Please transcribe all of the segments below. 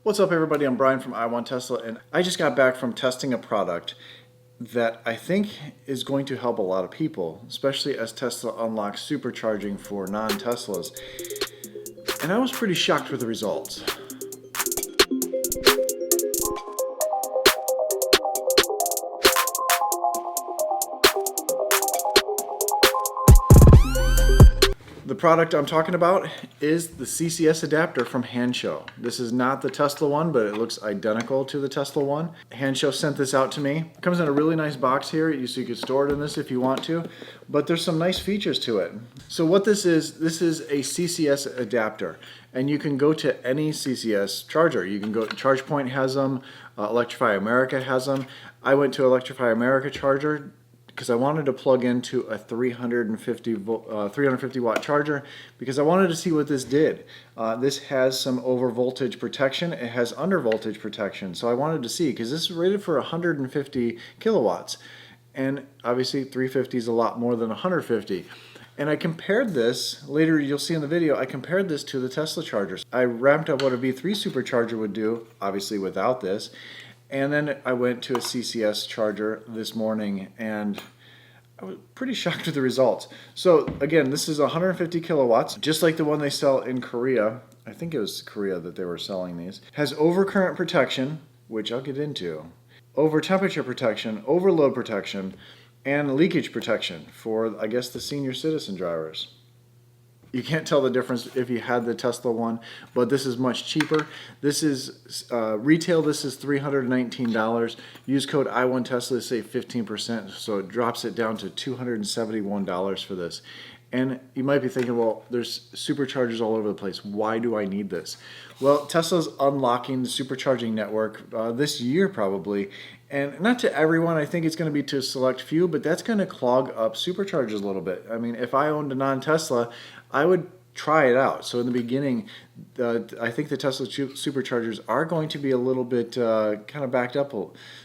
What's up everybody, I'm Brian from I Want Tesla, and I just got back from testing a product that I think is going to help a lot of people, especially as Tesla unlocks supercharging for non-Teslas. And I was pretty shocked with the results. The product I'm talking about is the CCS adapter from Hansshow. This is not the Tesla one, but it looks identical to the Tesla one. Hansshow sent this out to me. It comes in a really nice box here, so you can store it in this if you want to, but there's some nice features to it. So what this is a CCS adapter, and you can go to any CCS charger. You can go, ChargePoint has them, Electrify America has them. I went to Electrify America charger because I wanted to plug into a 350 watt charger because I wanted to see what this did. This has some over voltage protection. It has under voltage protection. So I wanted to see, because this is rated for 150 kilowatts. And obviously 350 is a lot more than 150. And I compared this, later you'll see in the video, I compared this to the Tesla chargers. I ramped up what a V3 supercharger would do, obviously without this. And then I went to a CCS charger this morning, and I was pretty shocked with the results. So again, this is 150 kilowatts, just like the one they sell in Korea. I think it was Korea that they were selling these. Has overcurrent protection, which I'll get into, over temperature protection, overload protection, and leakage protection for, I guess, the senior citizen drivers. You can't tell the difference if you had the Tesla one, but this is much cheaper. This is retail. This is $319. Use code I1Tesla to save 15%, so it drops it down to $271 for this. And you might be thinking, well, there's superchargers all over the place. Why do I need this? Well, Tesla's unlocking the supercharging network this year probably. And not to everyone, I think it's going to be to a select few, but that's going to clog up superchargers a little bit. I mean, if I owned a non-Tesla, I would try it out. So in the beginning, I think the Tesla superchargers are going to be a little bit kind of backed up.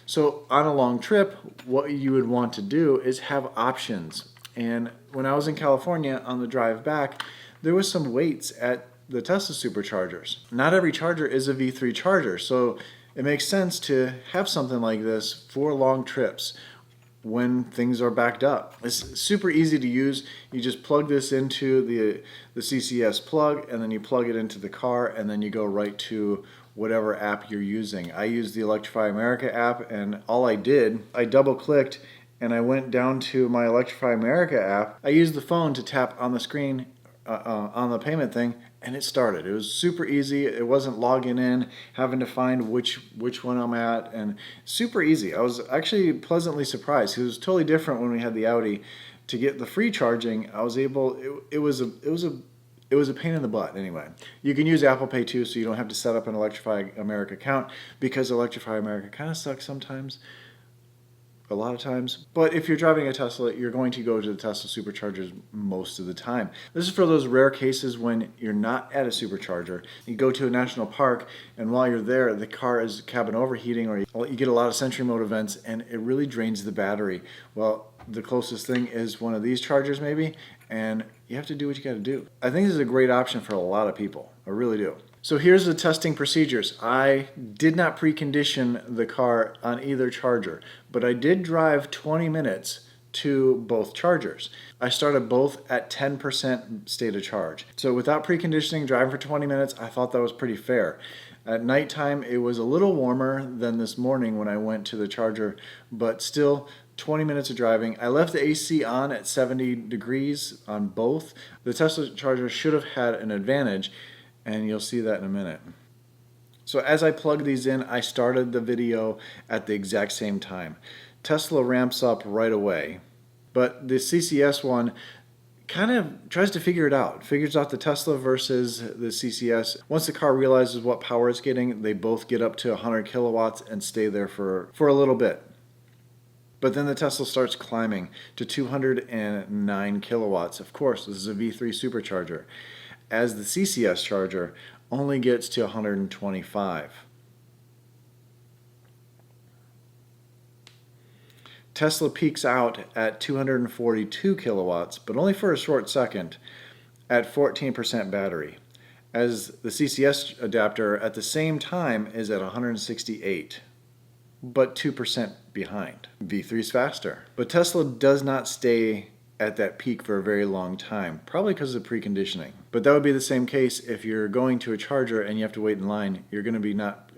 So on a long trip, what you would want to do is have options. And when I was in California on the drive back, there was some waits at the Tesla superchargers. Not every charger is a V3 charger, so it makes sense to have something like this for long trips when things are backed up. It's super easy to use. You just plug this into the CCS plug, and then you plug it into the car, and then you go right to whatever app you're using. I use the Electrify America app, and all I did, I double-clicked and I went down to my Electrify America app. I used the phone to tap on the screen on the payment thing, and it started. It was super easy. It wasn't logging in, having to find which one I'm at, and super easy. I was actually pleasantly surprised. It was totally different when we had the Audi. To get the free charging, I was able. It was a pain in the butt anyway. You can use Apple Pay too, so you don't have to set up an Electrify America account, because Electrify America kind of sucks sometimes. A lot of times. But if you're driving a Tesla, you're going to go to the Tesla superchargers most of the time. This is for those rare cases when you're not at a supercharger. You go to a national park, and while you're there, the car is cabin overheating, or you get a lot of Sentry mode events, and it really drains the battery. Well, the closest thing is one of these chargers maybe, and you have to do what you got to do. I think this is a great option for a lot of people. I really do. So here's the testing procedures. I did not precondition the car on either charger, but I did drive 20 minutes to both chargers. I started both at 10% state of charge. So without preconditioning, driving for 20 minutes, I thought that was pretty fair. At nighttime, it was a little warmer than this morning when I went to the charger, but still 20 minutes of driving. I left the AC on at 70 degrees on both. The Tesla charger should have had an advantage, and you'll see that in a minute. So as I plug these in, I started the video at the exact same time. Tesla ramps up right away, but the CCS one kind of tries to figure it out. Figures out the Tesla versus the CCS. Once the car realizes what power it's getting, they both get up to 100 kilowatts and stay there for a little bit. But then the Tesla starts climbing to 209 kilowatts. Of course, this is a V3 supercharger, as the CCS charger only gets to 125. Tesla peaks out at 242 kilowatts, but only for a short second, at 14% battery. as the CCS adapter at the same time is at 168, but 2% behind. V3 is faster. But Tesla does not stay at that peak for a very long time, probably because of preconditioning. But that would be the same case if you're going to a charger and you have to wait in line. You're not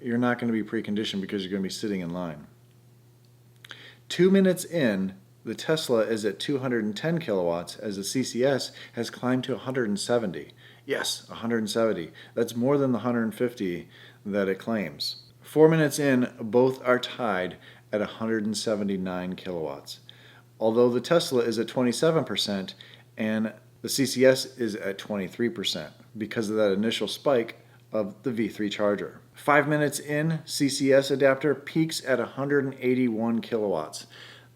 going to be preconditioned because you're going to be sitting in line. 2 minutes in, the Tesla is at 210 kilowatts as the CCS has climbed to 170. Yes, 170. That's more than the 150 that it claims. 4 minutes in, both are tied at 179 kilowatts. Although the Tesla is at 27% and the CCS is at 23% because of that initial spike of the V3 charger. 5 minutes in, CCS adapter peaks at 181 kilowatts.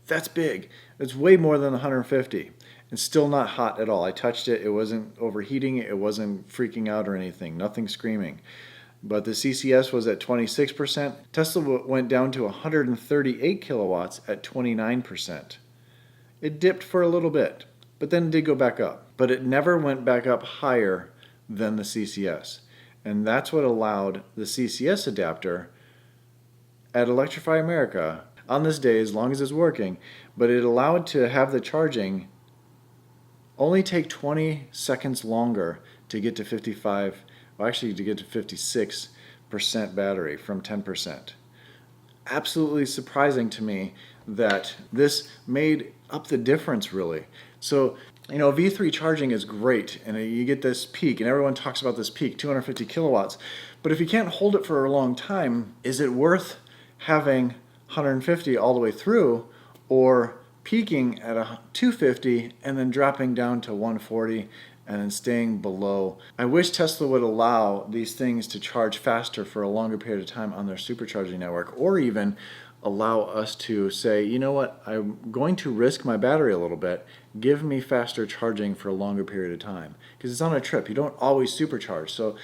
That's big. It's way more than 150. It's still not hot at all. I touched it. It wasn't overheating. It wasn't freaking out or anything. Nothing screaming. But the CCS was at 26%. Tesla went down to 138 kilowatts at 29%. It dipped for a little bit, but then it did go back up. But it never went back up higher than the CCS. And that's what allowed the CCS adapter at Electrify America on this day, as long as it's working, but it allowed to have the charging only take 20 seconds longer to get to 55, well, actually to get to 56% battery from 10%. Absolutely surprising to me that this made up the difference, really. So, you know, V3 charging is great, and you get this peak, and everyone talks about this peak, 250 kilowatts. But if you can't hold it for a long time, is it worth having 150 all the way through, or peaking at 250 and then dropping down to 140 and then staying below? I wish Tesla would allow these things to charge faster for a longer period of time on their supercharging network, or even allow us to say, you know what, I'm going to risk my battery a little bit, give me faster charging for a longer period of time. Because it's on a trip, you don't always supercharge. So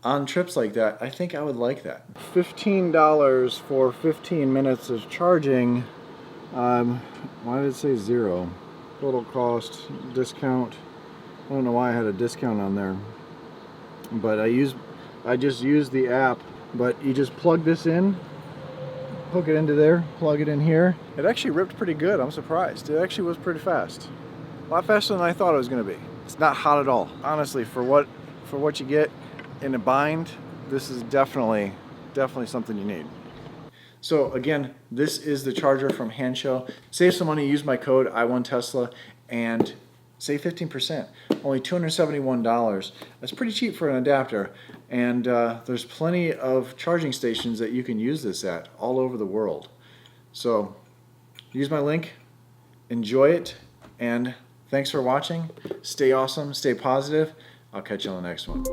on trips like that, I think I would like that. $15 for 15 minutes of charging. Why did it say 0? Total cost, discount. I don't know why I had a discount on there. But I just used the app. But you just plug this in, hook it into there, plug it in here. It actually ripped pretty good. I'm surprised. It actually was pretty fast. A lot faster than I thought it was going to be. It's not hot at all. Honestly, for what you get in a bind, this is definitely something you need. So again, this is the charger from Hansshow. Save some money, use my code I1Tesla, and save 15%. Only $271. That's pretty cheap for an adapter. And there's plenty of charging stations that you can use this at all over the world. So use my link, enjoy it, and thanks for watching. Stay awesome, stay positive. I'll catch you on the next one.